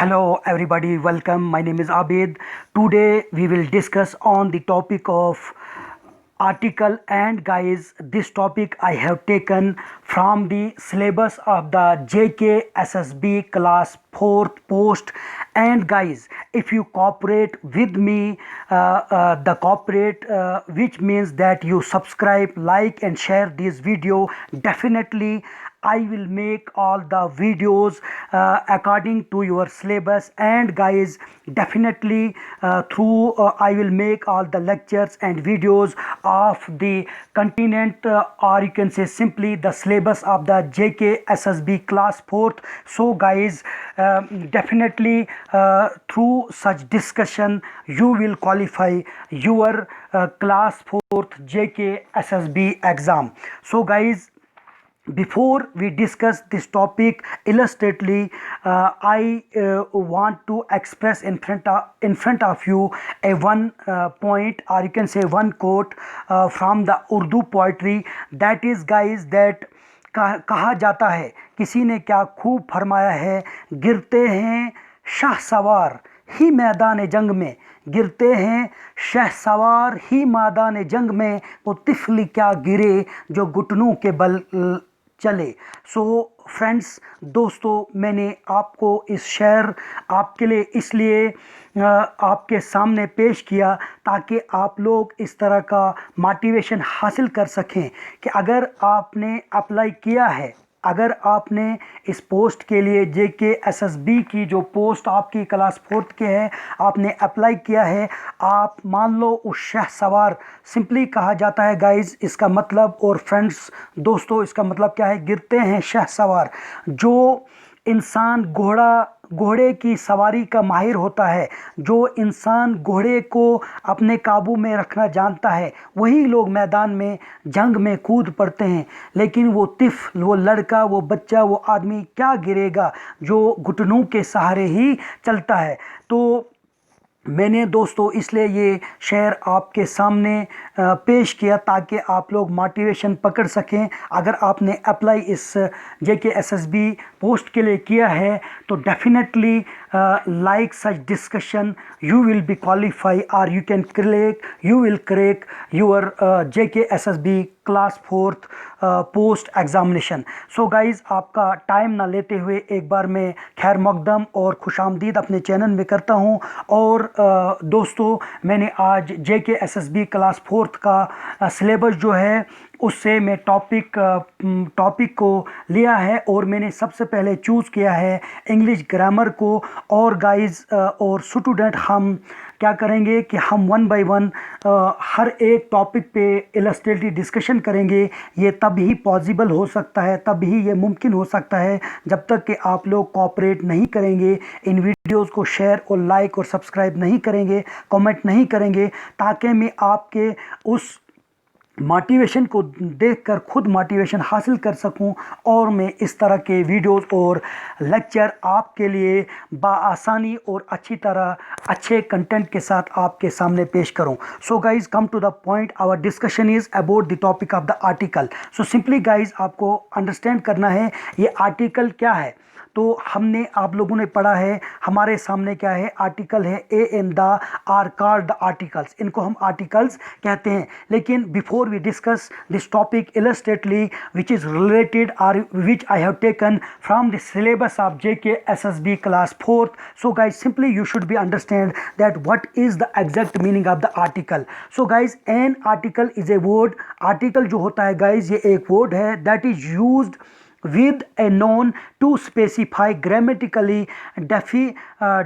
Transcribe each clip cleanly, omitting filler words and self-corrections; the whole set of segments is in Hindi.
Hello everybody, welcome. My name is Abid. Today we will discuss on the topic of article, and guys, this topic I have taken from the syllabus of the JKSSB class 4th post. And guys, if you cooperate with me, the cooperate which means that you subscribe, like and share this video, definitely I will make all the videos according to your syllabus. And guys, definitely through I will make all the lectures and videos of the continent, or you can say simply the syllabus of the JKSSB class 4th. So guys, definitely through such discussion you will qualify your class 4th JKSSB exam. So guys, before we discuss this topic illustratively, I want to express in front of you a one point, or you can say one quote from the Urdu poetry. That is guys, that कहा जाता है, किसी ने क्या खूब फरमाया है, गिरते हैं शाह सवार ही मैदान जंग में, गिरते हैं शाह सवार ही मैदान जंग में, वो तिफली क्या गिरे जो घुटनों के बल चले। सो फ्रेंड्स, दोस्तों, मैंने आपको इस शेर आपके लिए इसलिए आपके सामने पेश किया ताकि आप लोग इस तरह का मोटिवेशन हासिल कर सकें कि अगर आपने अप्लाई किया है, अगर आपने इस पोस्ट के लिए JKSSB की जो पोस्ट आपकी क्लास 4th के है आपने अप्लाई किया है, आप मान लो उस शाह सवार, सिंपली कहा जाता है गाइस इसका मतलब, और फ्रेंड्स दोस्तों इसका मतलब क्या है, गिरते हैं शाह सवार। जो इंसान घोड़े की सवारी का माहिर होता है, जो इंसान घोड़े को अपने काबू में रखना जानता है, वही लोग मैदान में जंग में कूद पड़ते हैं। लेकिन वो वो लड़का, वो बच्चा, वो आदमी क्या गिरेगा जो घुटनों के सहारे ही चलता है। तो मैंने दोस्तों इसलिए ये शेर आपके सामने पेश किया ताकि आप लोग मोटिवेशन पकड़ सकें। अगर आपने अप्लाई इस JKSSB पोस्ट के लिए किया है तो definitely like such discussion you will be qualify, or you will crack your JKSSB class 4th post examination. So guys, आपका टाइम ना लेते हुए एक बार मैं खैर मकदम और खुशामदीद अपने चैनल में करता हूं। और दोस्तों, मैंने आज JKSSB क्लास 4th का सिलेबस जो है उससे मैं टॉपिक को लिया है, और मैंने सबसे पहले चूज़ किया है इंग्लिश ग्रामर को। और गाइज़ और स्टूडेंट, हम क्या करेंगे कि हम वन बाय वन हर एक टॉपिक पे इलस्ट्रेटिव डिस्कशन करेंगे। ये तभी पॉसिबल हो सकता है, तभी ये मुमकिन हो सकता है जब तक कि आप लोग कोऑपरेट नहीं करेंगे, इन वीडियोस को शेयर और लाइक और सब्सक्राइब नहीं करेंगे, कमेंट नहीं करेंगे, ताकि मैं आपके उस मोटिवेशन को देखकर खुद मोटिवेशन हासिल कर सकूं और मैं इस तरह के वीडियोस और लेक्चर आपके लिए बाआसानी और अच्छी तरह अच्छे कंटेंट के साथ आपके सामने पेश करूं। So guys, come to the point, our discussion is about the topic of the article. So simply guys, आपको अंडरस्टैंड करना है ये आर्टिकल क्या है। तो हमने आप लोगों ने पढ़ा है, हमारे सामने क्या है, आर्टिकल है। A and the are called the articles, इनको हम आर्टिकल्स कहते हैं। लेकिन before we discuss this topic illustratively which is related और which I have taken from the syllabus of JKSSB class 4th, so guys simply you should be understand that what is the exact meaning of the article. So guys, an article is a word. आर्टिकल जो होता है गाइज, ये एक वर्ड है that is used with a noun to specify grammatically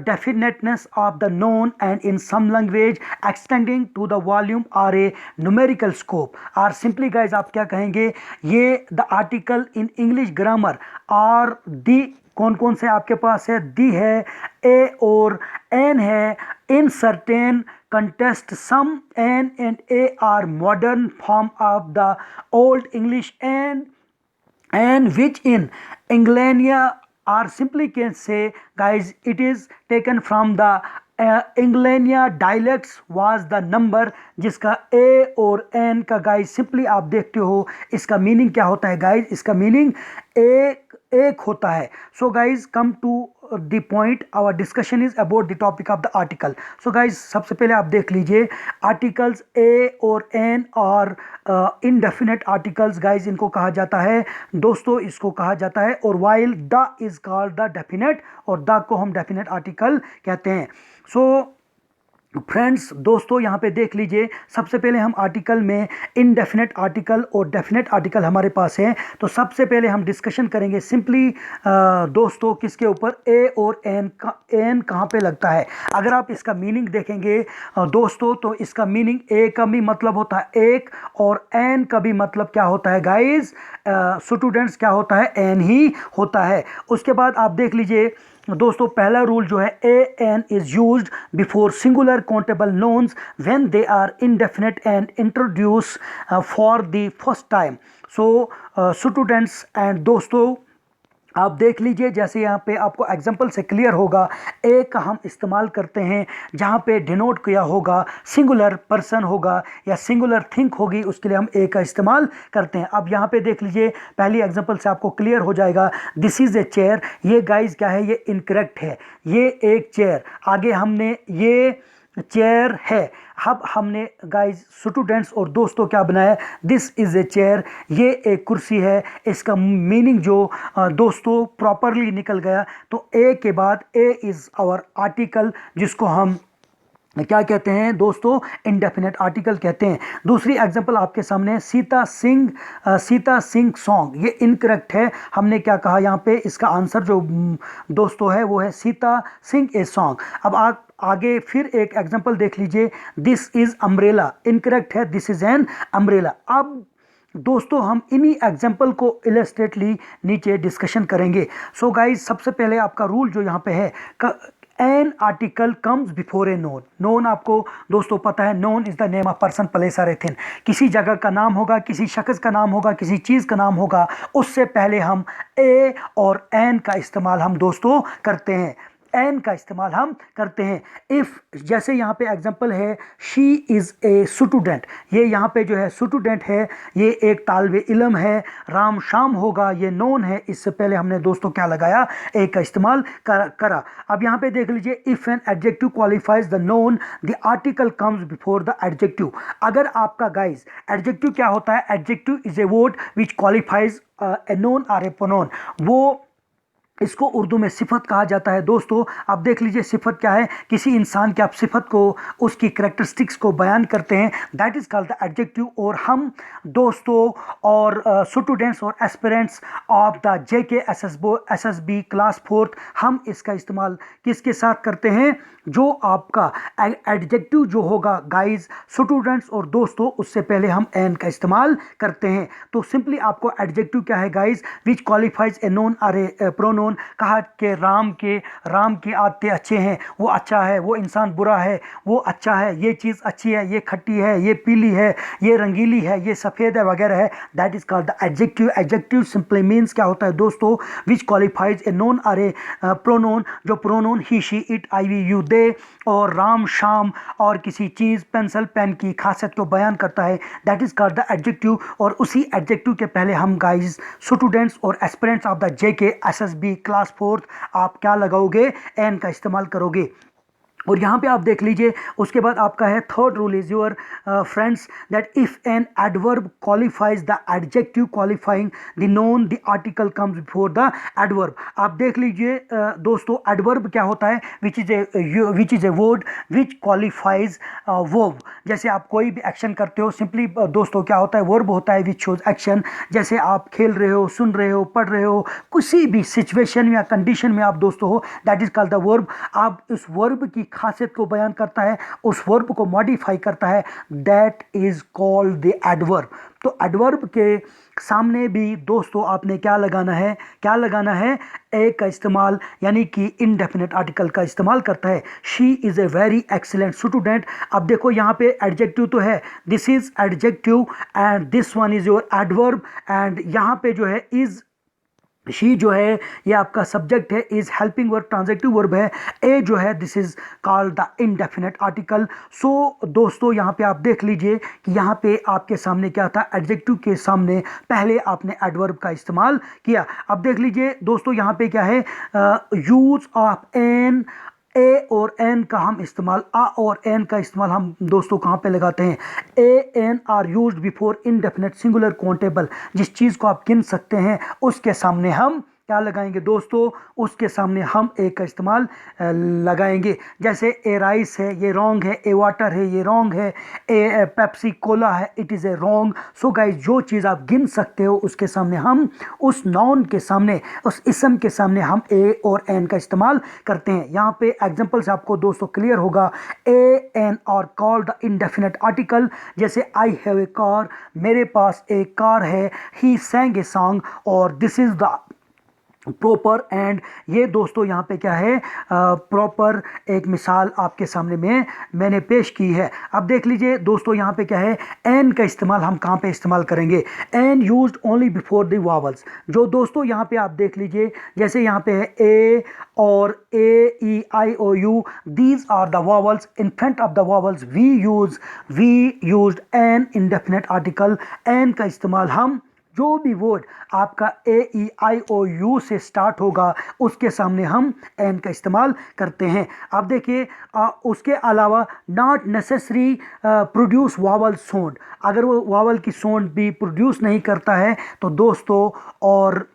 definiteness of the noun, and in some language extending to the volume or a numerical scope। और simply guys, आप क्या कहेंगे, ये the article in English grammar और the कौन कौन से आपके पास है, दी है, ए और एन है। In certain context some an and a are modern form of the old English and which in Englandia, or simply can say guys, it is taken from the Anglian dialects was the number, जिसका ए और एन का गाइज सिंपली आप देखते हो इसका मीनिंग क्या होता है गाइज, इसका मीनिंग एक होता है। So guys come to the point, our discussion is about the topic of the article. So guys सबसे पहले आप देख लीजिए, आर्टिकल्स ए और एन और इनडेफिनेट आर्टिकल्स गाइज इनको कहा जाता है दोस्तों, इसको कहा जाता है। और while the is called the definite, और द को हम डेफिनेट आर्टिकल कहते हैं। सो फ्रेंड्स दोस्तों यहाँ पे देख लीजिए, सबसे पहले हम आर्टिकल में इनडेफिनेट आर्टिकल और डेफिनेट आर्टिकल हमारे पास है। तो सबसे पहले हम डिस्कशन करेंगे सिंपली दोस्तों किसके ऊपर, ए और एन का, एन कहाँ पे लगता है। अगर आप इसका मीनिंग देखेंगे दोस्तों, तो इसका मीनिंग ए का भी मतलब होता है एक, और एन का भी मतलब क्या होता है गाइज, स्टूडेंट्स क्या होता है, एन ही होता है। उसके बाद आप देख लीजिए दोस्तों, पहला रूल जो है, a an is used before singular countable nouns when they are indefinite and introduce for the first time. So students and दोस्तों आप देख लीजिए, जैसे यहाँ पे आपको एग्जांपल से क्लियर होगा, ए का हम इस्तेमाल करते हैं जहाँ पे डिनोट किया होगा सिंगुलर पर्सन होगा या सिंगुलर थिंग होगी, उसके लिए हम ए का इस्तेमाल करते हैं। अब यहाँ पे देख लीजिए, पहली एग्जांपल से आपको क्लियर हो जाएगा, दिस इज़ ए चेयर। ये गाइज क्या है, ये इनकरेक्ट है, ये एक चेयर। आगे हमने ये चेयर है, अब हमने गाइज स्टूडेंट्स और दोस्तों क्या बनाया, दिस इज़ ए चेयर, ये एक कुर्सी है। इसका मीनिंग जो दोस्तों प्रॉपरली निकल गया। तो ए के बाद ए इज़ आवर आर्टिकल, जिसको हम क्या कहते हैं दोस्तों, इनडेफिनेट आर्टिकल कहते हैं। दूसरी एग्जांपल आपके सामने, सीता सिंह सॉन्ग, ये इनकरेक्ट है। हमने क्या कहा यहाँ पे, इसका आंसर जो दोस्तों है वो है सीता सिंग ए सॉन्ग। अब आप आगे फिर एक एग्जांपल देख लीजिए, दिस इज अम्ब्रेला, इनकरेक्ट है, दिस इज एन अम्ब्रेला। अब दोस्तों हम इन्हीं एग्जाम्पल को इलस्ट्रेटली नीचे डिस्कशन करेंगे। सो गाइज सबसे पहले आपका रूल जो यहाँ पे है, an article comes before A known. Known आपको दोस्तों पता है, known is the name of person place और ए थिंग। किसी जगह का नाम होगा, किसी शख्स का नाम होगा, किसी चीज़ का नाम होगा, उससे पहले हम ए और एन का इस्तेमाल हम दोस्तों करते हैं, एन का इस्तेमाल हम करते हैं। इफ़ जैसे यहाँ पे एग्जांपल है, शी इज़ ए स्टूडेंट, ये यहाँ पे जो है स्टूडेंट है, ये एक तालिबे इल्म है। राम शाम होगा, ये नोन है, इससे पहले हमने दोस्तों क्या लगाया, ए का इस्तेमाल करा। अब यहाँ पे देख लीजिए, if an adjective qualifies the known the article comes before the adjective. अगर आपका गाइज एडजेक्टिव क्या होता है, adjective is a word which qualifies a noun or a pronoun, वो इसको उर्दू में सिफत कहा जाता है। दोस्तों आप देख लीजिए, सिफत क्या है, किसी इंसान की आप सिफत को, उसकी करैक्टरिस्टिक्स को बयान करते हैं, that is called the adjective. और हम दोस्तों और स्टूडेंट्स और aspirants of the JK SSB class 4th, हम इसका इस्तेमाल किसके साथ करते हैं, जो आपका एडजेक्टिव जो होगा गाइज स्टूडेंट्स और दोस्तों, उससे पहले हम एन का इस्तेमाल करते हैं। तो सिंपली आपको एडजेक्टिव क्या है guys, which qualifies a noun or a pronoun. कहा कि राम की आदतें अच्छे हैं, वो अच्छा है, वो इंसान बुरा है, वो अच्छा है, ये चीज़ अच्छी है, ये खट्टी है, ये पीली है, ये रंगीली है, ये सफ़ेद है वगैरह है, that is called the adjective. Adjective simply means क्या होता है दोस्तों, which qualifies a noun or a pronoun, जो pronoun he she it I we you they और राम शाम और किसी चीज़ पेंसिल पेन की खासियत को बयान करता है, that is called the adjective. और उसी एडजेक्टिव के पहले हम गाइज स्टूडेंट्स और aspirants of the JK SSB class 4th आप क्या लगाओगे, एन का इस्तेमाल करोगे। और यहाँ पे आप देख लीजिए, उसके बाद आपका है third rule is your friends, that if an adverb qualifies the adjective qualifying the known the article comes before the adverb. आप देख लीजिए दोस्तों, एडवर्ब क्या होता है, which is a word which qualifies verb. जैसे आप कोई भी एक्शन करते हो, सिंपली दोस्तों क्या होता है, वर्ब होता है विच शोज एक्शन। जैसे आप खेल रहे हो, सुन रहे हो, पढ़ रहे हो, किसी भी सिचुएशन या कंडीशन में आप दोस्तों हो, that is called the verb. आप इस वर्ब की खासियत को बयान करता है, उस वर्ब को मॉडिफाई करता है, that is called the adverb. तो एडवर्ब के सामने भी दोस्तों आपने क्या लगाना है, ए का इस्तेमाल, यानी कि इनडेफिनेट आर्टिकल का इस्तेमाल करता है। She is a very excellent student. अब देखो यहाँ पे एडजेक्टिव तो है, this is adjective and this one is your adverb, and यहाँ पे जो है इज शी जो है ये आपका सब्जेक्ट है, is helping verb transitive verb है, ए जो है this is called the indefinite article. सो दोस्तों यहाँ पे आप देख लीजिए कि यहाँ पे आपके सामने क्या था, एडजेक्टिव के सामने पहले आपने एडवर्ब का इस्तेमाल किया। अब देख लीजिए दोस्तों यहाँ पे क्या है, यूज ऑफ एन, ए और एन का हम इस्तेमाल, आ और एन का इस्तेमाल हम दोस्तों कहाँ पे लगाते हैं, a an are used before indefinite singular countable, जिस चीज़ को आप गिन सकते हैं उसके सामने हम क्या लगाएंगे दोस्तों, उसके सामने हम ए का इस्तेमाल लगाएंगे। जैसे ए राइस है, ये रॉन्ग है, ए वाटर है, ये रॉन्ग है, ए पेप्सी कोला है, it is A wrong. So guys जो चीज़ आप गिन सकते हो उसके सामने हम, उस नाउन के सामने, उस इसम के सामने हम ए और एन का इस्तेमाल करते हैं। यहाँ पे एग्जांपल से आपको दोस्तों क्लियर होगा, a an are called the indefinite article. जैसे आई हैव ए कार, मेरे पास एक कार है, ही सैंग ए सॉन्ग, और this is the proper. And ये दोस्तों यहाँ पे क्या है, प्रॉपर एक मिसाल आपके सामने में मैंने पेश की है। अब देख लीजिए दोस्तों यहाँ पे क्या है, एन का इस्तेमाल हम कहाँ पे इस्तेमाल करेंगे, an used only before the vowels. जो दोस्तों यहाँ पे आप देख लीजिए, जैसे यहाँ पे है ए और A E I O U, these are the vowels, in front of the vowels we used an indefinite article. An का इस्तेमाल हम, जो भी वर्ड आपका ए ई आई ओ यू से स्टार्ट होगा उसके सामने हम एन का इस्तेमाल करते हैं। अब देखिए उसके अलावा not necessary produce vowel sound, अगर वो वावल की साउंड भी प्रोड्यूस नहीं करता है तो दोस्तों, और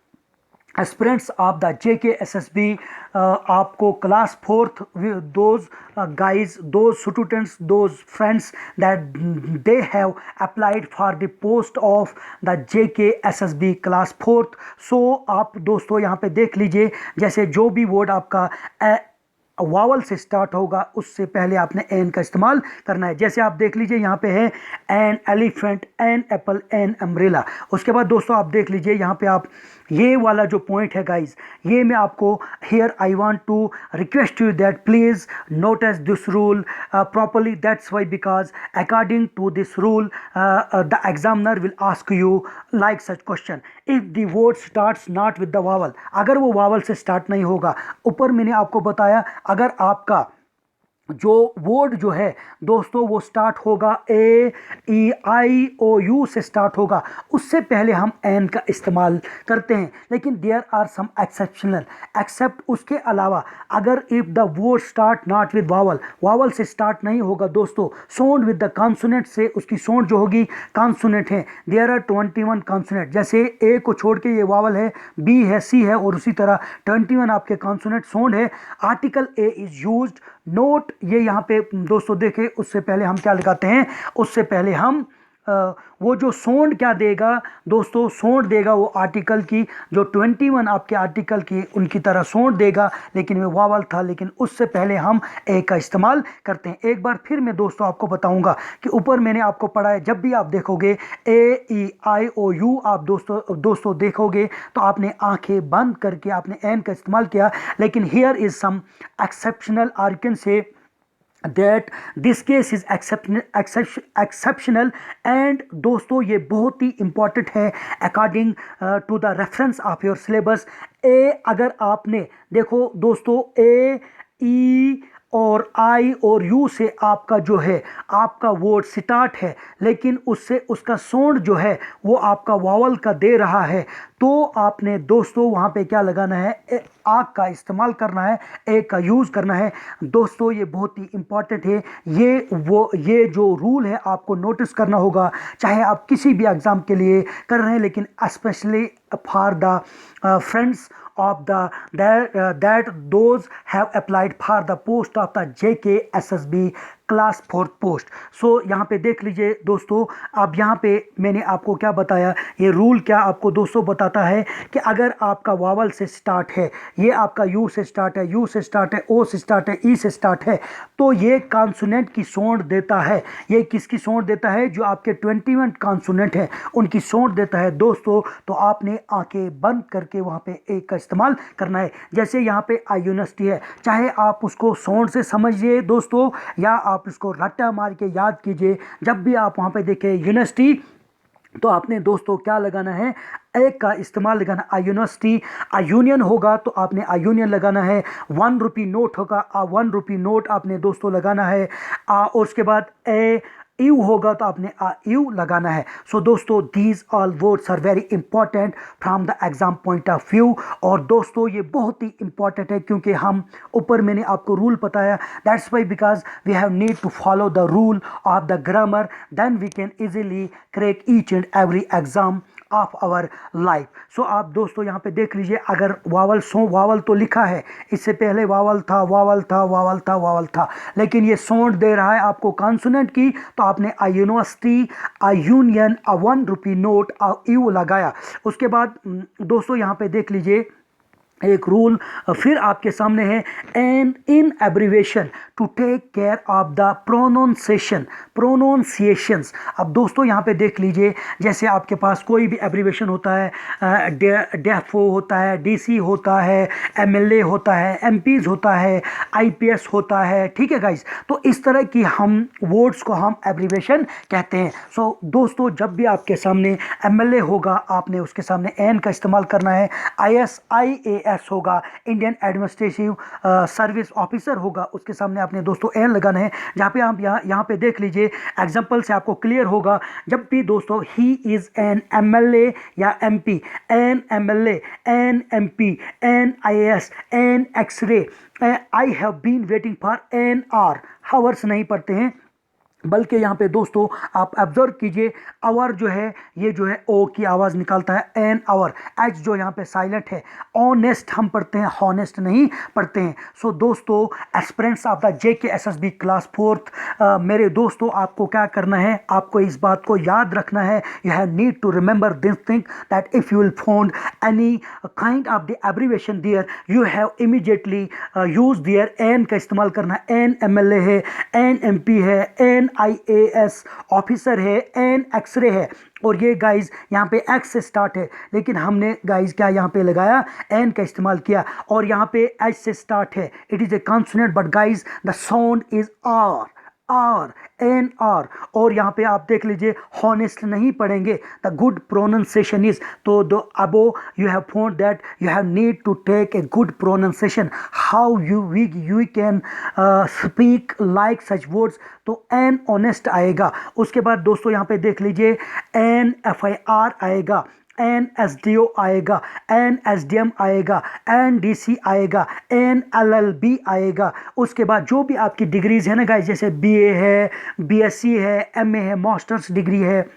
एस्पिरेंट्स ऑफ द JKSSB आपको class fourth, those guys, those students, those friends that they have applied for the post of the JKSSB class fourth. सो आप दोस्तों यहाँ पे देख लीजिए, जैसे जो भी वर्ड आपका वावल से स्टार्ट होगा उससे पहले आपने एन का इस्तेमाल करना है। जैसे आप देख लीजिए यहाँ पे है an elephant, an apple, an umbrella. उसके बाद दोस्तों आप देख लीजिए यहाँ पे आप, ये वाला जो पॉइंट है गाइज, ये मैं आपको here I want to request you that please notice this rule properly. That's why, because according to this rule the examiner will ask you like such question, if the word starts not with the vowel, अगर वो वावल से स्टार्ट नहीं होगा। ऊपर मैंने आपको बताया, अगर आपका जो वर्ड जो है दोस्तों वो स्टार्ट होगा ए ई आई ओ यू से स्टार्ट होगा, उससे पहले हम एन का इस्तेमाल करते हैं। लेकिन there are some exceptional, except उसके अलावा अगर if the word start not with vowel, vowel से स्टार्ट नहीं होगा दोस्तों, साउंड विद द कॉन्सोनेंट से उसकी साउंड जो होगी कॉन्सोनेंट है। देयर आर 21 कॉन्सोनेंट, जैसे ए को छोड़ के ये वावल है, बी है, सी है, और उसी तरह 21 आपके कॉन्सोनेंट साउंड है। Article a is used, note ये यहाँ पे दोस्तों देखें, उससे पहले हम क्या लगाते हैं, उससे पहले हम वो जो साउंड क्या देगा दोस्तों, साउंड देगा वो आर्टिकल की, जो 21 आपके आर्टिकल की उनकी तरह साउंड देगा, लेकिन वो वावल था, लेकिन उससे पहले हम ए का इस्तेमाल करते हैं। एक बार फिर मैं दोस्तों आपको बताऊंगा कि ऊपर मैंने आपको पढ़ा है, जब भी आप देखोगे ए ई आई ओ यू आप दोस्तों देखोगे तो आपने आंखें बंद करके आपने एन का इस्तेमाल किया। लेकिन here is some exceptional, I can say that this case is exceptional and दोस्तों ये बहुत ही इंपॉर्टेंट है according to the reference of your syllabus. ए अगर आपने देखो दोस्तों, ए ई और आई और यू से आपका जो है आपका वर्ड स्टार्ट है, लेकिन उससे उसका साउंड जो है वो आपका वावल का दे रहा है, तो आपने दोस्तों वहाँ पे क्या लगाना है, आग का इस्तेमाल करना है, ए का यूज़ करना है। दोस्तों ये बहुत ही इंपॉर्टेंट है, ये जो रूल है आपको नोटिस करना होगा, चाहे आप किसी भी एग्ज़ाम के लिए कर रहे हैं, लेकिन specially for the friends of that those have applied for the post of the JKSSB class fourth post. सो यहाँ पे देख लीजिए दोस्तों, अब यहाँ पे मैंने आपको क्या बताया, ये रूल क्या आपको दोस्तों बताता है कि अगर आपका वावल से स्टार्ट है, ये आपका यू से स्टार्ट है, यू से स्टार्ट है, ओ से स्टार्ट है, ई से स्टार्ट है, तो ये कॉन्सोनेंट की साउंड देता है। ये किसकी साउंड देता है, जो आपके 21 कॉन्सोनेंट हैं उनकी साउंड देता है दोस्तों। तो आपने आंखें बंद करके वहाँ पे ए का इस्तेमाल करना है। जैसे यहाँ पे आई यूनिवर्सिटी है, चाहे आप उसको साउंड से समझिए दोस्तों, या आप इसको रट्टा मार के याद कीजिए। जब भी आप वहाँ पे देखें यूनिवर्सिटी, तो आपने दोस्तों क्या लगाना है, ए का इस्तेमाल लगाना आई यूनिवर्सिटी, आई यूनियन होगा तो आपने आई यूनियन लगाना है, 1 रुपी नोट होगा 1 रुपी नोट आपने दोस्तों लगाना है, और उसके बाद ए यू होगा तो आपने यू लगाना है। सो दोस्तों these all words are very important from the exam point of view. और दोस्तों ये बहुत ही इंपॉर्टेंट है क्योंकि हम ऊपर मैंने आपको रूल बताया, that's why because we have need to follow the rule of the grammar, then we can easily crack each and every exam of our life. सो आप दोस्तों यहाँ पे देख लीजिए, अगर वावल वावल तो लिखा है, इससे पहले वावल था वावल था वावल था वावल था, लेकिन ये साउंड दे रहा है आपको कॉन्सोनेंट की, तो आपने a university, a union, 1 rupee note, U लगाया। उसके बाद दोस्तों यहाँ पे देख लीजिए एक रूल फिर आपके सामने है, and in abbreviation to take care of the pronunciations. अब दोस्तों यहाँ पे देख लीजिए, जैसे आपके पास कोई भी एब्रीवेशन होता है, डेफओ होता है, डीसी होता है, एमएलए होता है, एमपीज होता है, आईपीएस होता है, ठीक है गाइस। तो इस तरह की हम वर्ड्स को हम एब्रीवेशन कहते हैं। सो दोस्तों जब भी आपके सामने एमएलए होगा आपने उसके सामने एन का इस्तेमाल करना है, IAS होगा, इंडियन एडमिनिस्ट्रेटिव सर्विस ऑफिसर होगा, उसके सामने आपने दोस्तों एन लगाना है। जहाँ पे आप यहाँ पे देख लीजिए एग्जांपल से आपको क्लियर होगा, जब भी दोस्तों ही इज़ एन एमएलए या MP, an MLA, an MP, an IAS, an x-ray, I have been waiting for an hour, hours नहीं पढ़ते हैं, बल्कि यहाँ पे दोस्तों आप ऑब्जर्व कीजिए, आवर जो है ये जो है ओ की आवाज़ निकालता है, एन आवर, एच जो यहाँ पे साइलेंट है, ऑनेस्ट हम पढ़ते हैं, हॉनेस्ट नहीं पढ़ते हैं। सो दोस्तों aspirants of the JKSSB class 4th, मेरे दोस्तों आपको क्या करना है, आपको इस बात को याद रखना है, you have need to remember this thing that if you will found any kind of the abbreviation there, you have immediately use there, an का इस्तेमाल करना है। एन एमएलए है, एन एमपी है, एन IAS ऑफिसर है, एन एक्सरे है, और ये गाइज यहाँ पे एक्स से स्टार्ट है, लेकिन हमने गाइज क्या यहाँ पे लगाया, एन का इस्तेमाल किया, और यहाँ पे एच से स्टार्ट है, it is a consonant but guys the sound is R, an R, और यहाँ पे आप देख लीजिए हॉनेस्ट नहीं पढ़ेंगे, द गुड प्रोनाउंसिएशन इज, तो though above you have found that you have need to take a good pronunciation, how you can speak like such words, तो एन ऑनेस्ट आएगा। उसके बाद दोस्तों यहाँ पे देख लीजिए एन FIR आएगा, एन SDO आएगा, एन SDM आएगा, एन DC आएगा, एन LLB आएगा। उसके बाद जो भी आपकी डिग्रीज है ना गाइस, जैसे BA है, BSc है, MA है, मास्टर्स डिग्री है,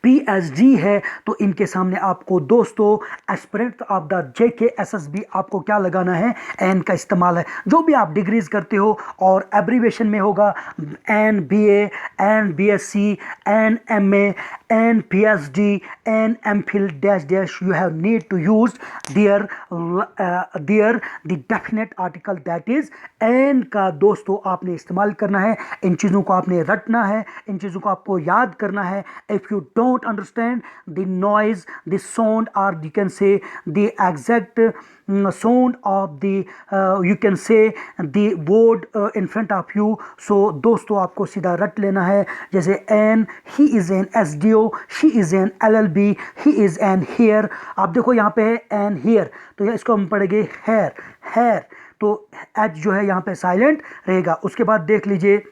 PhD है, तो इनके सामने आपको दोस्तों एस्पिरेंट ऑफ द JKSSB आपको क्या लगाना है, एन का इस्तेमाल है। जो भी आप डिग्रीज करते हो और एब्रीवेशन में होगा an BA, an BSc, an MA, an PhD, an MPhil dash dash, you have need to use there the definite article that is an का दोस्तों आपने इस्तेमाल करना है। इन चीज़ों को आपने रटना है, इन चीज़ों को आपको याद करना है। If you don't understand the noise, the sound, or you can say the exact sound of the you can say the word in front of you, so दोस्तों आपको सीधा रट लेना है। जैसे N, he is an SDO, she is an LLB, he is an hair, आप देखो यहाँ पे है एन हेयर, तो इसको हम पढ़ेंगे हेयर, तो एच जो है यहाँ पे साइलेंट रहेगा। उसके बाद देख लीजिए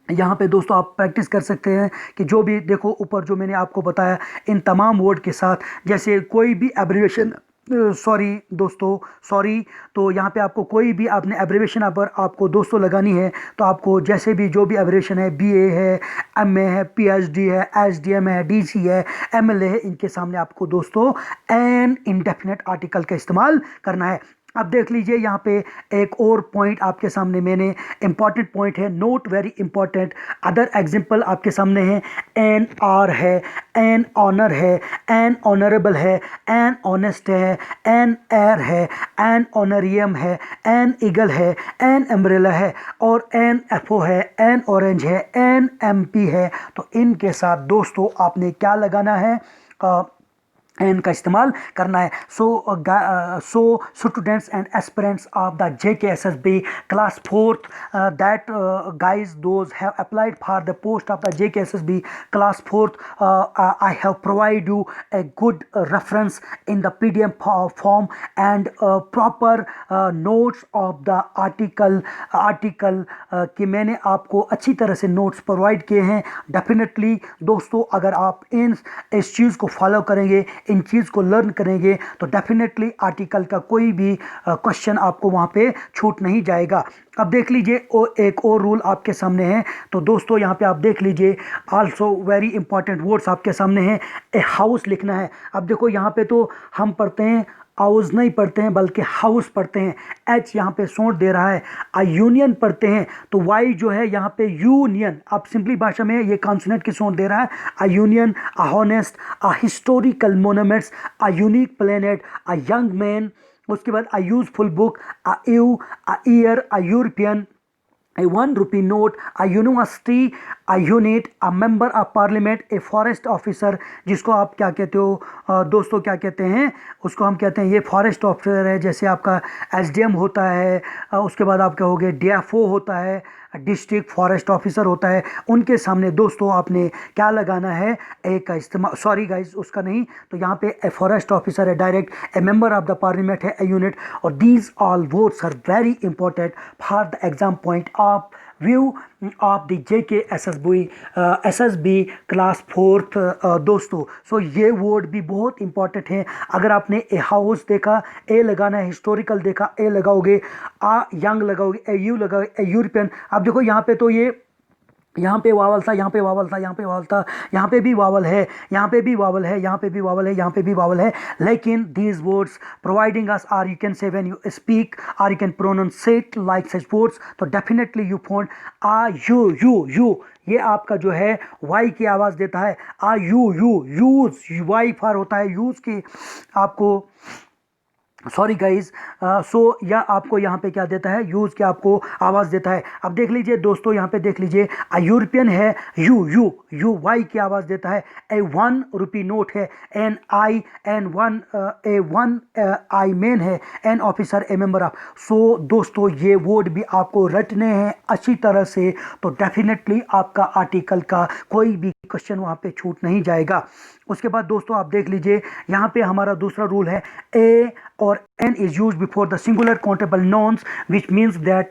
यहाँ पे दोस्तों आप प्रैक्टिस कर सकते हैं कि जो भी देखो ऊपर जो मैंने आपको बताया इन तमाम वर्ड के साथ, जैसे कोई भी एब्रीवेशन, सॉरी दोस्तों सॉरी, तो यहाँ पे आपको कोई भी आपने एब्रीवेशन अगर आपको दोस्तों लगानी है, तो आपको जैसे भी जो भी एब्रीवेशन है, BA है, MA है, PhD है, SDM है, DC है, MLA है, इनके सामने आपको दोस्तों एन इंडेफिनेट आर्टिकल का इस्तेमाल करना है। अब देख लीजिए यहाँ पे एक और पॉइंट आपके सामने मैंने इंपॉर्टेंट पॉइंट है, note very important. Other example आपके सामने है, एन आर है, एन ऑनर है, एन ऑनरेबल है, एन ऑनेस्ट है, एन एयर है, एन ऑनरियम है, एन ईगल है, एन एम्ब्रेला है, और एन FO है, एन ऑरेंज है, एन MP है। तो इनके साथ दोस्तों आपने क्या लगाना है, एन का इस्तेमाल करना है। सो students and aspirants of the JKSSB class fourth that guys those have applied for the post of the JKSSB class fourth, I have provided you a good reference in the PDF form and proper notes of the article कि मैंने आपको अच्छी तरह से नोट्स प्रोवाइड किए हैं। डेफिनेटली दोस्तों, अगर आप इस चीज़ को फॉलो करेंगे, इन चीज़ को लर्न करेंगे, तो डेफिनेटली आर्टिकल का कोई भी क्वेश्चन आपको वहाँ पे छूट नहीं जाएगा। अब देख लीजिए एक और रूल आपके सामने है। तो दोस्तों यहाँ पे आप देख लीजिए, आल्सो वेरी इंपॉर्टेंट वर्ड्स आपके सामने हैं। ए हाउस लिखना है। अब देखो यहाँ पे तो हम पढ़ते हैं, हाउस नहीं पढ़ते हैं बल्कि हाउस पढ़ते हैं। एच यहाँ पे सोंट दे रहा है। आ यूनियन पढ़ते हैं तो वाई जो है यहाँ पे यूनियन, अब सिंपली भाषा में ये कॉन्सोनेंट की सोंट दे रहा है। A union, a honest, a historical monuments, a unique planet, a young man, उसके बाद a useful book, a U, a year, a European, a 1 rupee note, a university, a unit, a member of parliament, a forest officer, जिसको आप क्या कहते हो दोस्तों, क्या कहते हैं उसको, हम कहते हैं ये फॉरेस्ट ऑफिसर है। जैसे आपका SDM होता है, उसके बाद आप कहोगे DFO होता है, डिस्ट्रिक्ट फॉरेस्ट ऑफिसर होता है। उनके सामने दोस्तों आपने क्या लगाना है, ए का इस्तेमाल, सॉरी गाइज उसका नहीं, तो यहाँ पे ए फॉरेस्ट ऑफिसर है direct, a member of the parliament है, ए यूनिट। और these all words are very important for the exam point of view of the JKSSB class fourth दोस्तों। सो ये वर्ड भी बहुत इंपॉर्टेंट है। अगर आपने ए हाउस देखा, ए लगाना है, हिस्टोरिकल देखा, ए लगाओगे, आ यंग लगाओगे, ए यू लगाओगे, ए यूरोपियन। अब देखो यहाँ पे तो ये, यहाँ पे वावल था, यहाँ पे वावल था, यहाँ पे वावल था, यहाँ पे भी वावल है, यहाँ पे भी वावल है, यहाँ पे भी वावल है, यहाँ पे भी वावल है। लेकिन these words providing us, are you can say when you speak, are you can pronounciate like such words, तो definitely you found a U, ये आपका जो है वाई की आवाज़ देता है। आ यूज, वाई फॉर होता है यूज की आपको, सॉरी गाइज। सो या आपको यहाँ पे क्या देता है, यूज़ के आपको आवाज़ देता है। अब देख लीजिए दोस्तों, यहाँ पे देख लीजिए, आ यूरोपियन है, यू वाई की आवाज़ देता है। ए 1 रुपी नोट है, an eye, an one, a 1 eyed man है, an officer, a member of. So दोस्तों ये वर्ड भी आपको रटने हैं अच्छी तरह से, तो डेफिनेटली आपका आर्टिकल का कोई भी क्वेश्चन वहाँ पे छूट नहीं जाएगा। उसके बाद दोस्तों आप देख लीजिए, यहाँ पे हमारा दूसरा रूल है, ए और an is use before the singular countable nouns which means that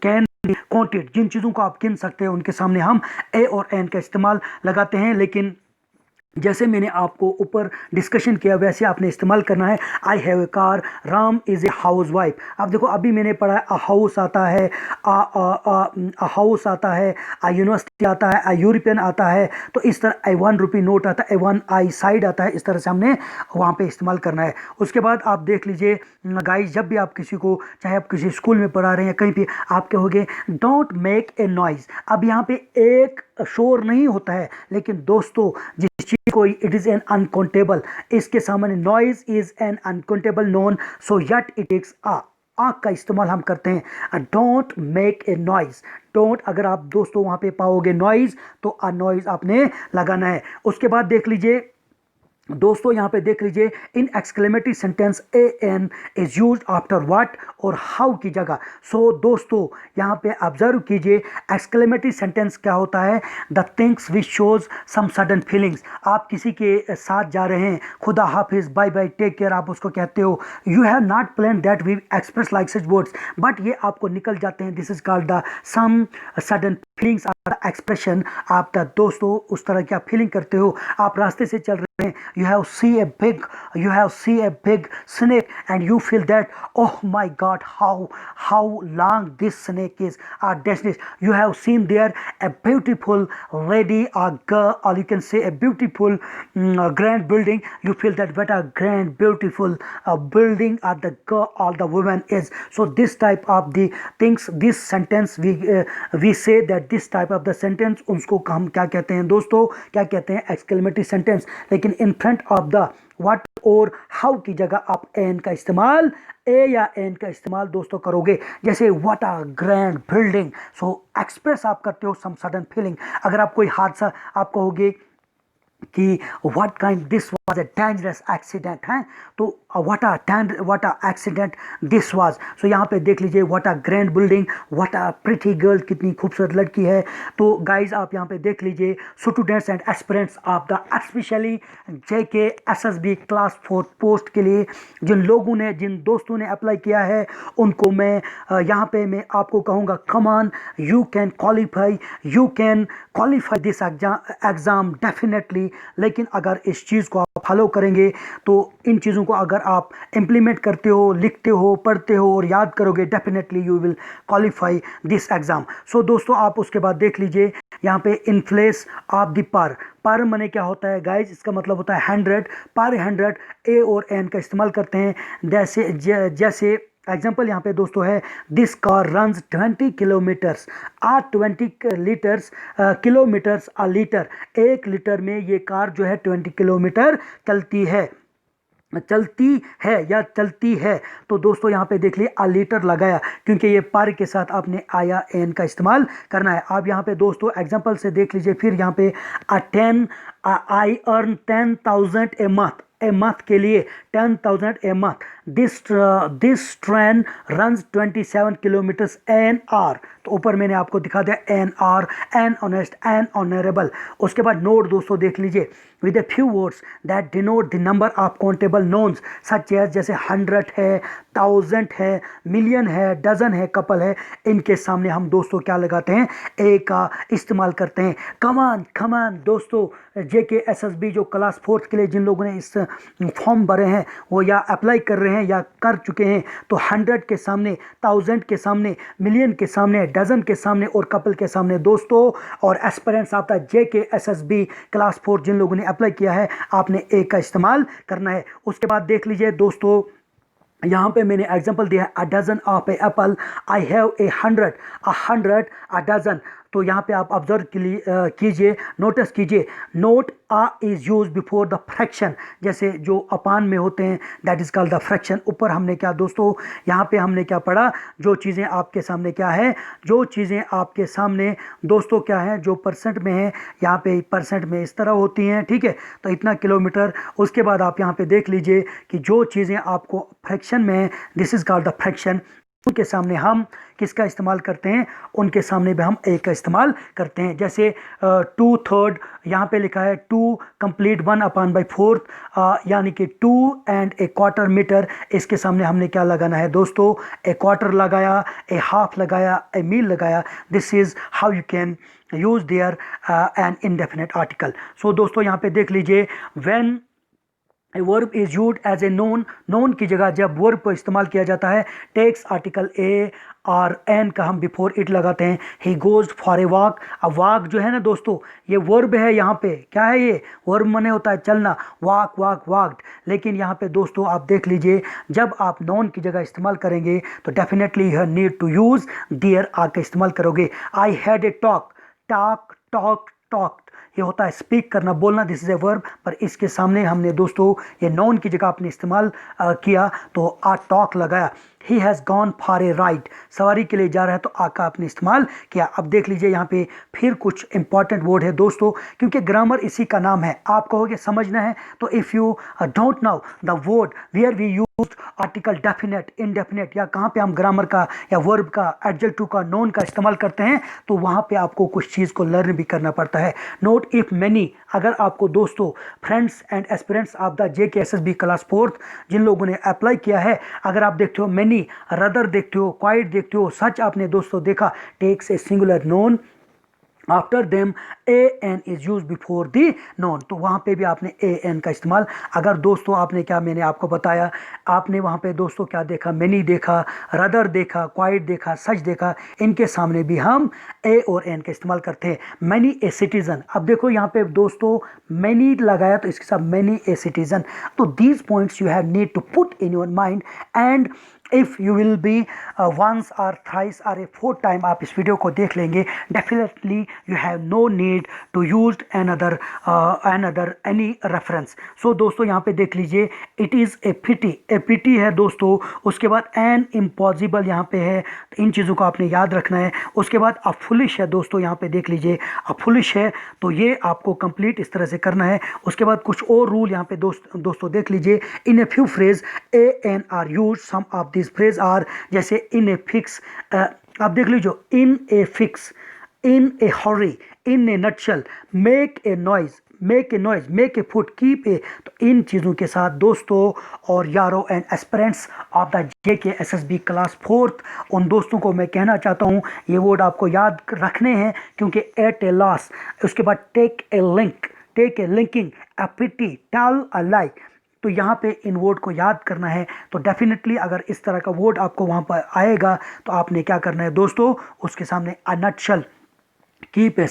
can be counted. जिन चीज़ों को आप गिन सकते हैं उनके सामने हम ए और एन का इस्तेमाल लगाते हैं। लेकिन जैसे मैंने आपको ऊपर डिस्कशन किया वैसे आपने इस्तेमाल करना है। आई have A car, Ram is a house wife. अब देखो अभी मैंने पढ़ा है, अ हाउस आता है, अ हाउस आता है, अ यूनिवर्सिटी आता है, अ यूरोपियन आता है। तो इस तरह ए 1 रुपी नोट आता है, ए 1 आई साइड आता है, इस तरह से हमने वहाँ पे इस्तेमाल करना है। उसके बाद आप देख लीजिए गाइस, जब भी आप किसी को, चाहे आप किसी स्कूल में पढ़ा रहे हैं, कहीं पे आप कहोगे डोंट मेक ए नॉइज़। अब यहाँ पे एक शोर नहीं होता है, लेकिन दोस्तों जिस चीज को इट इज एन अनकाउंटेबल, इसके सामने noise is an uncountable noun, so yet it takes a का इस्तेमाल हम करते हैं। Don't make a noise, don't, अगर आप दोस्तों वहां पे पाओगे नॉइज तो अ नॉइज आपने लगाना है। उसके बाद देख लीजिए दोस्तों, यहाँ पे देख लीजिए, in exclamatory sentence a an is use after what और हाउ की जगह। सो दोस्तों यहाँ पे ऑब्जर्व कीजिए, एक्सक्लेमेटरी सेंटेंस क्या होता है, the things which shows some sudden feelings. आप किसी के साथ जा रहे हैं, खुदा हाफिज, बाय बाय, टेक केयर, आप उसको कहते हो, you have not plan that we express like such words, but ये आपको निकल जाते हैं। This is called the some sudden feelings expression. आप दोस्तों उस तरह की आप फीलिंग करते हो, आप रास्ते से चल रहे हैं, you have see a big snake and you feel that, oh my god, how long this snake is, or you have seen there a beautiful lady or girl, or you can say a beautiful grand building, you feel that what a grand beautiful building or the girl or the woman is. So this type of the things, this sentence we say that this type of the sentence, उसको हम क्या कहते हैं दोस्तों, क्या कहते हैं, एक्सक्लेमेटरी सेंटेंस। लेकिन इन फ्रंट ऑफ द व्हाट और हाउ की जगह आप एन का इस्तेमाल, ए या एन का इस्तेमाल दोस्तों करोगे। जैसे what a grand building, so express आप करते हो सम सडन फीलिंग। अगर आप कोई हादसा, आप कहोगे कि what kind this was a dangerous accident है। तो what a accident this was. So यहाँ पे देख लीजिए what a grand building, what a pretty girl, कितनी खूबसूरत लड़की है। तो गाइज आप यहाँ पे देख लीजिए students and aspirants of the specially JK SSB class 4 post के लिए जिन लोगों ने, जिन दोस्तों ने अप्लाई किया है, उनको मैं यहाँ पे मैं आपको कहूँगा come on, you can qualify, you can qualify this exam definitely. लेकिन अगर इस चीज़ को आप फॉलो करेंगे, तो इन चीज़ों को अगर आप इम्प्लीमेंट करते हो, लिखते हो, पढ़ते हो और याद करोगे, definitely you will qualify this exam. So दोस्तों आप उसके बाद देख लीजिए यहाँ पे इनफ्लेस ऑफ द पर मने क्या होता है गाइज, इसका मतलब होता है 100 पर 100 ए और एन का इस्तेमाल करते हैं। जैसे एग्जाम्पल यहाँ पे दोस्तों है, this car runs 20 kilometres a 20 litres kilometres a litre. 1 litre में ये कार जो है 20 किलोमीटर चलती है। तो दोस्तों यहाँ पे देख लिए आ लीटर लगाया, क्योंकि ये पर के साथ आपने आया एन का इस्तेमाल करना है। आप यहाँ पे दोस्तों एग्जांपल से देख लीजिए। फिर यहाँ पे आई अर्न 10,000 ए मंथ के लिए 10,000 a month. This train runs 27 kilometers an hour. तो ऊपर मैंने आपको दिखा दिया an hour, an honest, an honourable. उसके बाद नोट दोस्तों देख लीजिए, with a few words that denote the number of countable nouns such as, जैसे 100 है, 1000 है, मिलियन है, डजन है, कपल है, इनके सामने हम दोस्तों क्या लगाते हैं, ए का इस्तेमाल करते हैं। कमान दोस्तों, JK SSB जो क्लास 4 के लिए जिन लोगों ने इस फॉर्म भरे हैं, वो या अप्लाई कर रहे हैं या कर चुके हैं, तो 100 के सामने, 1000 के सामने, मिलियन के सामने, डजन के सामने और कपल के सामने दोस्तों, और aspirants of the JK SSB class 4 जिन लोगों ने अप्लाई किया है, आपने ए का इस्तेमाल करना है। उसके बाद देख लीजिए दोस्तों, यहाँ पे मैंने एग्जांपल दिया है, a dozen of a apple, I have a 100 a dozen. तो यहाँ पे आप ऑब्जर्व कीजिए, नोटिस कीजिए, note a is use before the fraction, जैसे जो अपान में होते हैं, that is called the fraction. ऊपर हमने क्या दोस्तों, यहाँ पे हमने क्या पढ़ा, जो चीज़ें आपके सामने क्या है, जो चीज़ें आपके सामने दोस्तों क्या है, जो परसेंट में है, यहाँ पे परसेंट में इस तरह होती हैं, ठीक है। तो इतना किलोमीटर। उसके बाद आप यहाँ पे देख लीजिए कि जो चीज़ें आपको फ्रैक्शन में है, this is called the fraction. उनके सामने हम किसका इस्तेमाल करते हैं, उनके सामने भी हम ए का इस्तेमाल करते हैं। जैसे 2/3 यहाँ पे लिखा है, 2 कंप्लीट 1/4, यानी कि 2 एंड ए क्वार्टर मीटर। इसके सामने हमने क्या लगाना है दोस्तों, ए क्वार्टर लगाया, ए हाफ लगाया, ए मील लगाया। This is how you can use there an indefinite article. सो दोस्तों यहाँ पे देख लीजिए, when a verb is used as a noun की जगह जब वर्ब को इस्तेमाल किया जाता है, टेक्स आर्टिकल ए और एन का हम बिफोर इट लगाते हैं। He goes for a walk. अब वॉक जो है ना दोस्तों, ये वर्ब है। यहाँ पे क्या है, ये वर्ब माने होता है चलना, वॉक्ड। लेकिन यहाँ पे दोस्तों आप देख लीजिए, जब आप नॉन की जगह इस्तेमाल करेंगे तो definitely you need to use there are का इस्तेमाल करोगे। आई हैड ए टॉक, ये होता है स्पीक करना, बोलना, दिस इज ए वर्ब। पर इसके सामने हमने दोस्तों ये नॉन की जगह आपने इस्तेमाल किया, तो आ टॉक लगाया। He has gone for a ride, सवारी के लिए जा रहा है, तो आ का आपने इस्तेमाल किया। अब देख लीजिए यहाँ पे फिर कुछ इंपॉर्टेंट वर्ड है दोस्तों, क्योंकि ग्रामर इसी का नाम है। आप कहोगे समझना है, तो if you don't know the word where we use article definite, indefinite, या कहाँ पे हम ग्रामर का या वर्ब का, एडजेक्टिव का, नोन का इस्तेमाल करते हैं, तो वहाँ पे आपको कुछ चीज़ को लर्न भी करना पड़ता है। नोट इफ मैनी, अगर आपको दोस्तों friends and aspirants of the JK SSB class 4 जिन लोगों ने अप्लाई किया है, अगर आप देखते हो मैनी, रदर देखते हो, क्वाइट देखते हो, सच आपने दोस्तों देखा, takes a singular noun after them a an is use before the noun. तो वहाँ पे भी आपने ए एन का इस्तेमाल। अगर दोस्तों आपने क्या, मैंने आपको बताया, आपने वहाँ पे दोस्तों क्या देखा, मैनी देखा, रदर देखा, क्वाइट देखा, सच देखा, इनके सामने भी हम ए और एन का इस्तेमाल करते हैं। मैनी ए सिटीजन, अब देखो यहाँ पे दोस्तों मैनी लगाया, तो इसके साथ मैनी ए सिटीजन। तो these points you have need to put in your mind and if you will be once or thrice or a fourth time आप इस वीडियो को देख लेंगे, definitely you have no need to use another any reference. So दोस्तों यहाँ पे देख लीजिए, इट इज़ ए पिटी है दोस्तों। उसके बाद एन इम्पॉसिबल यहाँ पे है, तो इन चीज़ों को आपने याद रखना है। उसके बाद अ फुलिश है दोस्तों, यहाँ पे देख लीजिए अ फुलिश है, तो ये आपको कंप्लीट इस तरह से करना है। उसके बाद कुछ और रूल यहाँ पे दोस्तों देख लीजिए। In a few phrase a an are use, some of this phrase are, जैसे इन ए फिक्स, आप देख लीजिए in a fix, in a hurry, in a nutshell, make a noise, make a noise, make a foot, keep a. तो इन चीज़ों के साथ दोस्तों और यारों and aspirants of the JKSSB class fourth, उन दोस्तों को मैं कहना चाहता हूँ ये वर्ड आपको याद रखने हैं, क्योंकि एट ए लॉस, उसके बाद take a link, take a linking, a pity, tell a lie, तो यहाँ पे इन वर्ड को याद करना है। तो डेफिनेटली अगर इस तरह का वर्ड आपको वहाँ पर आएगा तो आपने क्या करना है दोस्तों, उसके सामने a nutshell, keep a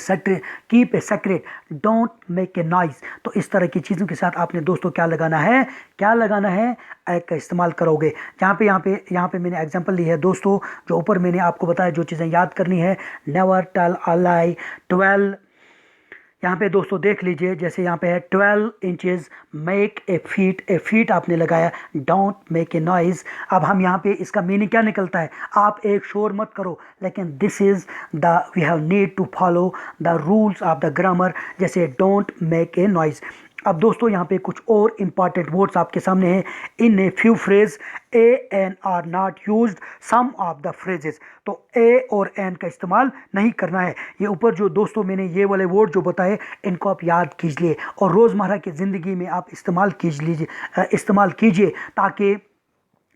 secret, don't make a noise. तो इस तरह की चीज़ों के साथ आपने दोस्तों क्या लगाना है, ए का इस्तेमाल करोगे। यहाँ पे मैंने एग्जांपल ली है दोस्तों, जो ऊपर मैंने आपको बताया जो चीज़ें याद करनी है। नेवर टेल अ लाई, 12, यहाँ पे दोस्तों देख लीजिए, जैसे यहाँ पे है 12 इंचेस, मेक ए फीट आपने लगाया, डोंट मेक ए नॉइज। अब हम यहाँ पे इसका मीनिंग क्या निकलता है, आप एक शोर मत करो, लेकिन this is the we have need to follow the rules of the grammar, जैसे डोंट मेक ए नॉइज। अब दोस्तों यहाँ पे कुछ और इंपॉर्टेंट वर्ड्स आपके सामने हैं। In a few phrase a an are not used, some of the phrases, तो ए और एन का इस्तेमाल नहीं करना है। ये ऊपर जो दोस्तों मैंने ये वाले वर्ड जो बताए, इनको आप याद कीजिए और रोज़मर्रा की ज़िंदगी में आप इस्तेमाल कीजिए, ताकि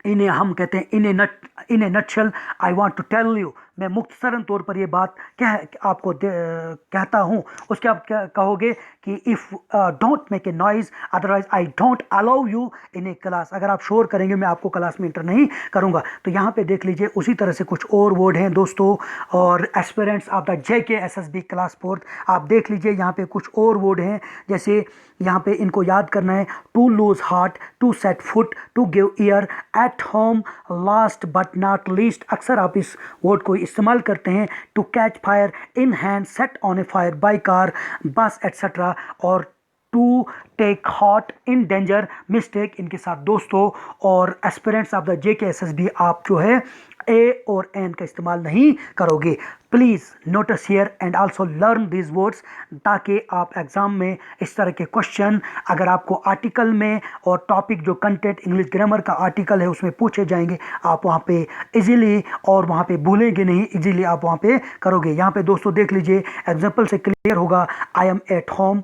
इन्हें हम कहते हैं in a nutshell I want to tell you, मैं मुख्तसरन तौर पर ये बात आपको कहता हूँ। उसके आप क्या कहोगे कि if don't make A noise, otherwise I don't allow you in A class, अगर आप शोर करेंगे मैं आपको क्लास में इंटर नहीं करूँगा। तो यहाँ पे देख लीजिए उसी तरह से कुछ और वर्ड हैं दोस्तों, और aspirants of the JKSSB class fourth, आप देख लीजिए यहाँ पे कुछ और वर्ड हैं, जैसे यहाँ पे इनको याद करना है। To lose heart, to set foot, to give ear, at home, last but not least, अक्सर आप इस वर्ड को इस्तेमाल करते हैं। To catch fire, in hand, set on a fire, by car, bus etcetera, और to take heart, in danger, mistake, इनके साथ दोस्तों और एस्पिरेंट्स ऑफ द JKSSB आप जो है ए और एन का इस्तेमाल नहीं करोगे। Please notice here and also learn these words, ताकि आप एग्ज़ाम में इस तरह के क्वेश्चन, अगर आपको आर्टिकल में और टॉपिक जो कंटेंट इंग्लिश ग्रामर का आर्टिकल है उसमें पूछे जाएंगे, आप वहाँ पे इजीली और वहाँ पे भूलेंगे नहीं, इजीली आप वहाँ पे करोगे। यहाँ पे दोस्तों देख लीजिए, एग्जाम्पल से क्लियर होगा। आई एम एट होम,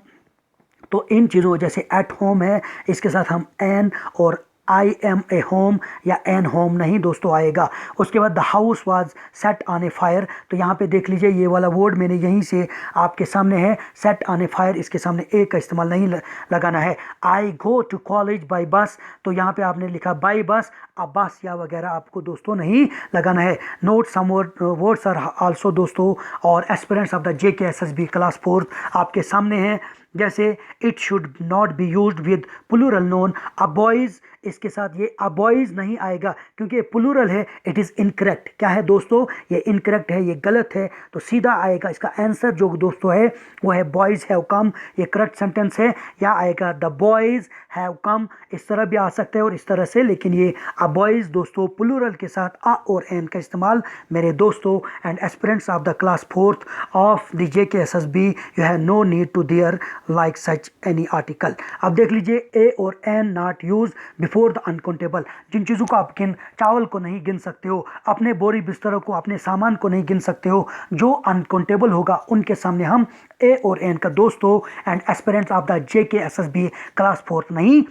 तो इन चीज़ों जैसे एट होम है, इसके साथ हम एन और आई एम ए होम या एन होम नहीं दोस्तों आएगा। उसके बाद the house was set on a fire, तो यहाँ पे देख लीजिए ये वाला वर्ड मैंने यहीं से आपके सामने है, सेट ऑन ए फायर, इसके सामने ए का इस्तेमाल नहीं लगाना है। I go to college by bus, तो यहाँ पे आपने लिखा बाई बस, अब बस या वगैरह आपको दोस्तों नहीं लगाना है। Note some words are also दोस्तों और aspirants of the JKSSB class fourth आपके सामने हैं, जैसे it should not be used with plural noun, a boys, इसके साथ ये अ बॉयज़ नहीं आएगा क्योंकि ये प्लूरल है, इट इज़ इनकरेक्ट। क्या है दोस्तों, ये इनकरेक्ट है, ये गलत है, तो सीधा आएगा इसका आंसर जो दोस्तों है वो है बॉयज़ हैव कम, ये करेक्ट सेंटेंस है। या आएगा द बॉयज़ हैव कम, इस तरह भी आ सकते हैं और इस तरह से, लेकिन ये अ बॉयज़ दोस्तों प्लूरल के साथ अ और एन का इस्तेमाल मेरे दोस्तों and aspirants of the class fourth of the JKSSB, you have no need to there like such any article. अब देख लीजिए ए और an not use before the uncountable, जिन चीज़ों को आप चावल को नहीं गिन सकते हो, अपने बोरी बिस्तरों को, अपने सामान को नहीं गिन सकते हो, जो अनकाउंटेबल होगा उनके सामने हम ए और एन का दोस्तों and aspirants of the JKSSB class fourth नहीं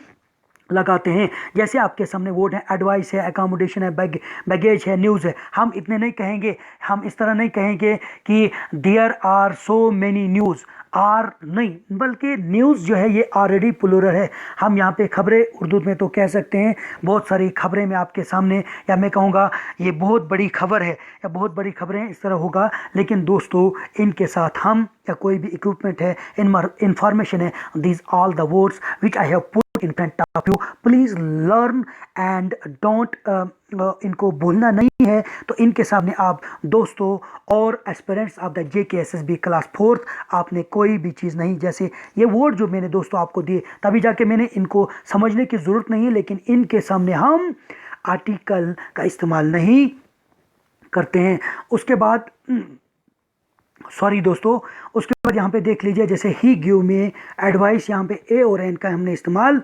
लगाते हैं। जैसे आपके सामने वर्ड है एडवाइस है, एकोमोडेशन है, बैगेज है, न्यूज़ है, हम इतने नहीं कहेंगे, हम इस तरह नहीं कहेंगे कि there are so many news, are नहीं, बल्कि न्यूज़ जो है ये ऑलरेडी प्लूरल है। हम यहाँ पे खबरें उर्दू में तो कह सकते हैं, बहुत सारी खबरें मैं आपके सामने, या मैं कहूँगा ये बहुत बड़ी खबर है या बहुत बड़ी खबरें, इस तरह होगा। लेकिन दोस्तों इनके साथ हम या कोई भी इक्विपमेंट है, इंफॉर्मेशन है, these all the words which I have put in front of you, please learn and don't, इनको भूलना नहीं है। तो इनके सामने आप दोस्तों और aspirants of the JKSSB class 4th, आपने कोई भी चीज़ नहीं, जैसे ये वर्ड जो मैंने दोस्तों आपको दिए तभी जाके मैंने इनको समझने की ज़रूरत नहीं है, लेकिन इनके सामने हम आर्टिकल का इस्तेमाल नहीं करते हैं। उसके बाद सॉरी दोस्तों, उसके बाद यहाँ पे देख लीजिए, जैसे ही गिव में एडवाइस, यहाँ पे ए और एन का हमने इस्तेमाल,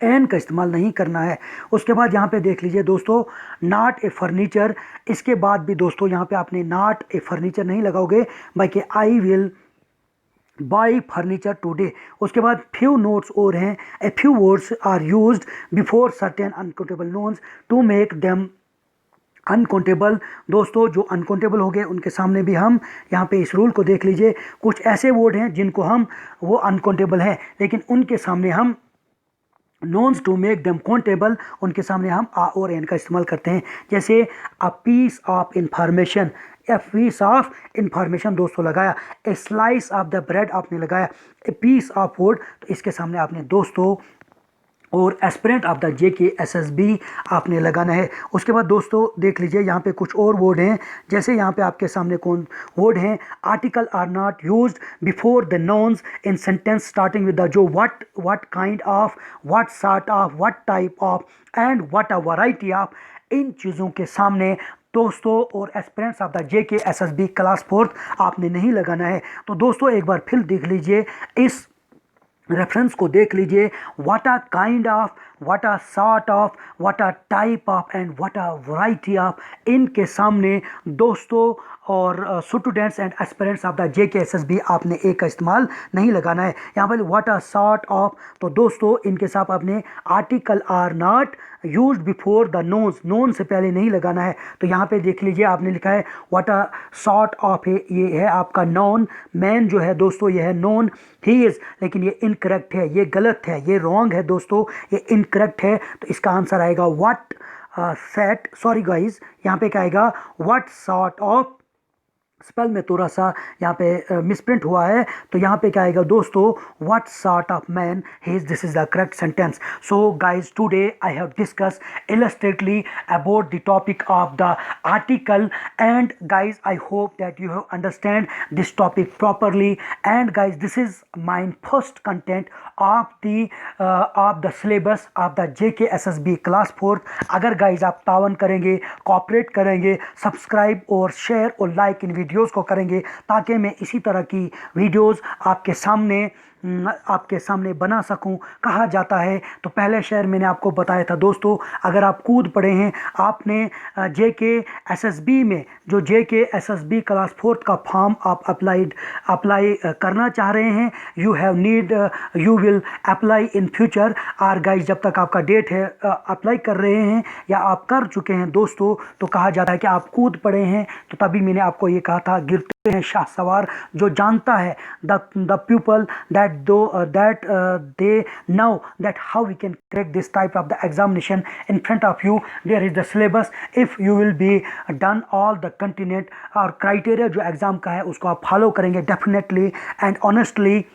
एन का इस्तेमाल नहीं करना है। उसके बाद यहाँ पे देख लीजिए दोस्तों, नॉट ए फर्नीचर, इसके बाद भी दोस्तों यहाँ पे आपने नॉट ए फर्नीचर नहीं लगाओगे, बल्कि I will buy furniture today. उसके बाद फ्यू नोट्स और हैं, a few words are used before certain uncountable nouns to make them uncountable. दोस्तों जो अनकाउंटेबल हो गए उनके सामने भी हम यहाँ पे इस रूल को देख लीजिए, कुछ ऐसे वर्ड हैं जिनको हम, वो अनकाउंटेबल हैं, लेकिन उनके सामने हम नोन्स टू मेक देम काउंटेबल, उनके सामने हम आ और एन का इस्तेमाल करते हैं। जैसे a piece of information, a piece of information दोस्तों लगाया, a slice of the bread आपने लगाया, ए पीस ऑफ वुड, तो इसके सामने आपने दोस्तों और एस्पिरेंट ऑफ द JKSSB आपने लगाना है। उसके बाद दोस्तों देख लीजिए, यहाँ पे कुछ और वर्ड हैं, जैसे यहाँ पे आपके सामने कौन वर्ड हैं, article are not used before the nouns in sentence starting with the, जो what kind of, what sort of, what type of and what a variety of, इन चीज़ों के सामने दोस्तों और aspirants of the JKSSB class 4th आपने नहीं लगाना है। तो दोस्तों एक बार फिर देख लीजिए, इस रेफरेंस को देख लीजिए, what a kind of, what a sort of, what a type of and what a variety of, इनके सामने दोस्तों और students and aspirants of the JKSSB आपने ए का इस्तेमाल नहीं लगाना है। यहाँ पर व्हाट अ सॉर्ट ऑफ, तो दोस्तों इनके साथ आपने article are not used before the nouns, noun से पहले नहीं लगाना है। तो यहाँ पे देख लीजिए, आपने लिखा है व्हाट अ सॉर्ट ऑफ है, ये है आपका नॉन, मैन जो है दोस्तों ये है नॉन, ही इज़, लेकिन ये इनकरेक्ट है, ये गलत है, ये रॉन्ग है दोस्तों, ये इनकरेक्ट है। तो इसका आंसर आएगा व्हाट सेट, सॉरी गाइज, यहाँ पे क्या आएगा, व्हाट सॉर्ट ऑफ, स्पेल में थोड़ा सा यहाँ पे मिसप्रिंट हुआ है, तो यहाँ पे क्या आएगा दोस्तों, what sort of man he is, this is the correct sentence. So guys today I have discuss illustratively about the topic of the article, and guys I hope that you have understand this topic properly, and guys this is my first content of the syllabus of the JKSSB class 4th। अगर गाइज आप तावन करेंगे, कॉपरेट करेंगे, सब्सक्राइब और शेयर और लाइक इन वीडियोस को करेंगे, ताकि मैं इसी तरह की वीडियोस आपके सामने बना सकूं। कहा जाता है, तो पहले शेयर मैंने आपको बताया था दोस्तों, अगर आप कूद पड़े हैं, आपने JKSSB में जो JKSSB क्लास 4th का फॉर्म आप अप्लाई करना चाह रहे हैं, you will apply in future, और गाइज जब तक आपका डेट है अप्लाई कर रहे हैं या आप कर चुके हैं दोस्तों, तो कहा जाता है कि आप कूद पड़े हैं। तो तभी मैंने आपको ये कहा था, गिरते हैं शाह सवार, जो जानता है the people that they know that how we can crack this type of the examination in front of you. There is the syllabus, if you will be done all the continent और criteria जो एग्जाम का है उसको आप फॉलो करेंगे definitely and honestly,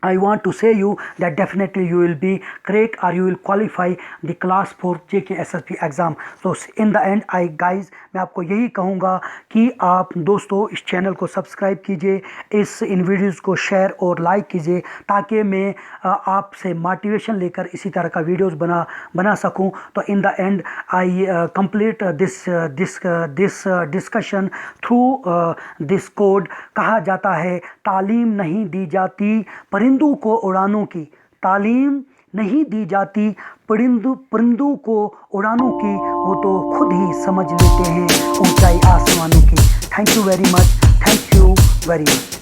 I want to say you that definitely you will be crack or you will qualify the class 4 JKSSB exam. So in the end guys मैं आपको यही कहूँगा कि आप दोस्तों इस चैनल को सब्सक्राइब कीजिए, इन वीडियोस को शेयर और लाइक कीजिए, ताकि मैं आपसे मोटिवेशन लेकर इसी तरह का वीडियोस बना सकूं। तो in the and I complete this discussion through this code. कहा जाता है, तालीम नहीं दी जाती परिंदों को उड़ानों की, तालीम नहीं दी जाती परिंदों को उड़ानों की, वो तो खुद ही समझ लेते हैं ऊंचाई आसमानों की। Thank you very much, thank you very much.